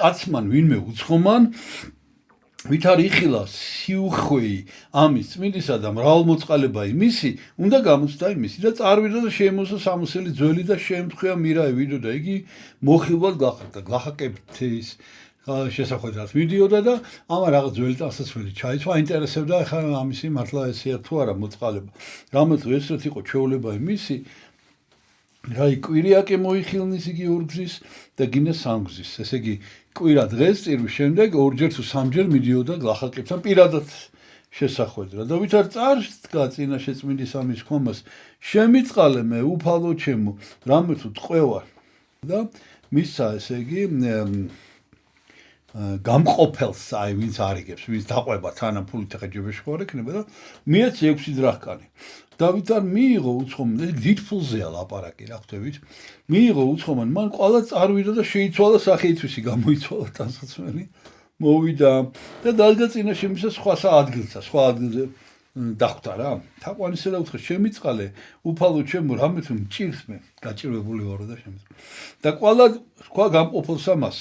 კაცმან ვინმე უცხომან ვით არ იხილა სიუხვეი ამის წმინდისა და მრავალმოწყალება იმისი, უნდა გამოცდა იმისი და წარვიდა და შეემოსა სამოსელი ძველი და შეემთხვია მირაი ვიდო და იგი მოხილვად გახდა გლახაკებთის შესახვედრად მიდიოდა და ამა რაღაც ძველი ტანსაცმელი ჩაიცვა, აინტერესებდა ახლა ამისი მართლა ესეა თუ არა მოწყალება. რამეთუ ესრეთ იყო ჩვეულება იმისი, რაი კვირიაკე მოიხილნის იგი ორგზის და გინდა სამგზის. ესე იგი კვირა დღეს წირვის შემდეგ ორჯერ თუ სამჯერ მიდიოდა გლახაკებთან პირადად შესახვედრა და ვით არ წარსდგა წინაშე წმინდის ამის ხომას შემიწყალე მე უფალო ჩემო რამე თუ ტყვევარ და მისცა ესე იგი გამყოფელს აი ვინც არიგებს ვინც დაყვება თანამ ფულით ახლა ჯებეში ხوار ექნება და მიეცი 6 დრახკანი დავით არ მიიღო უცხომან დიდ ფულზეა ლაპარაკი რა ხვდებით მიიღო უცხომან მან ყველა წარვიდა და შეიცვალა სახეითვისი გამოიცვალა ტანსაცმელი მოვიდა და დადგა წინაშე მისა სხვა ადგილსა სხვა ადგილზე დახვდა რა თაყვანისა და უთხრა შემიწყალე უფალო ჩემო რამე თუ მჭირს მე გაჭირვებული ვარო და შემიწყალე და ყველა სხვა გამყოფილს ამას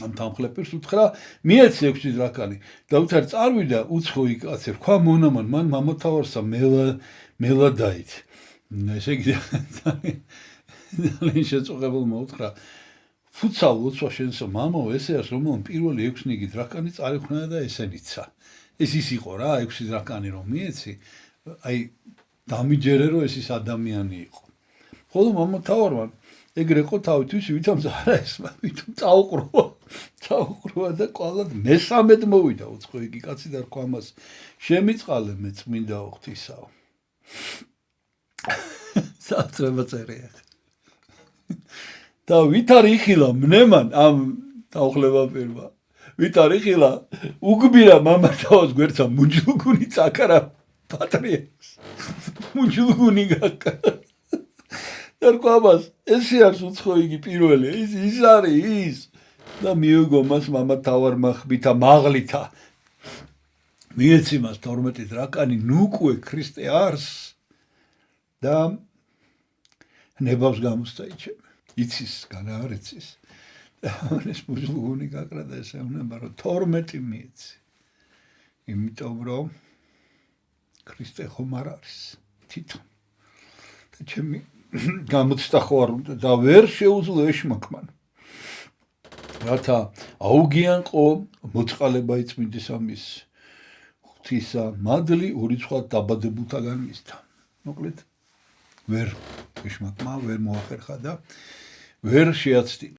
ამ თამხლებს უთხრა მიეცი 6 დრაკანი და უთარ წარვიდა უცხოი კაცი რქვა მონამან მან მამათავარსა მელადაით ესე იგი ძალიან შეწუხებულმა უთხრა ფუცალ ლოცვა შენსო მამაო ესე არის რომ პირველი 6 ნიგი დრაკანი წარიხვნა და ესენიცა ეს ის იყო რა 6 დრაკანი რომ მიეცი აი დამიჯერე რომ ეს ის ადამიანი იყო ხოლო მამათავარმა ეგრე ყო თავისთვის ვითომ არა ეს ვითომ წაუყროა და ყოლად მესამედ მოვიდა უცხო იგი კაცი და რქვა მას შემიწყალე მე წმინდა ოხთისაო საფრთხება წერია და ვით არ იხილა მნემან ამ დაუხლება პირმა ვით არ იხილა უგბირა მამათაოს გვერდსა მუნჯლუგუნი წაკარა პატრიარქს მუნჯლუგუნი გაკა ერკვამას ესე არის უცხო იგი პირველი ის არის ის და მიუგო მას მამათავარმა ხბითა მაღლითა მიეცი მას 12 დრაკანი ნუკვე ქრისტე არს და ნებავს გამოსწაიჩემ იცის განაარეცის და ეს მუზლუგუნი გაკრა და ესე უნება რომ 12 მიეცი იმიტომ რომ ქრისტე ხომ არ არის თვითონ და ჩემი გამოცდა ხო არ უნდა და ვერ შეუძლო ეშმაკმან რათა აუგიანყო მოწყალება იწმინდის ამის ღვთისა მადლი ორი სხვა დაბადებულთაგან მისთა მოკლედ ვერ ეშმაკმა ვერ მოახერხა და ვერ შეაცდინა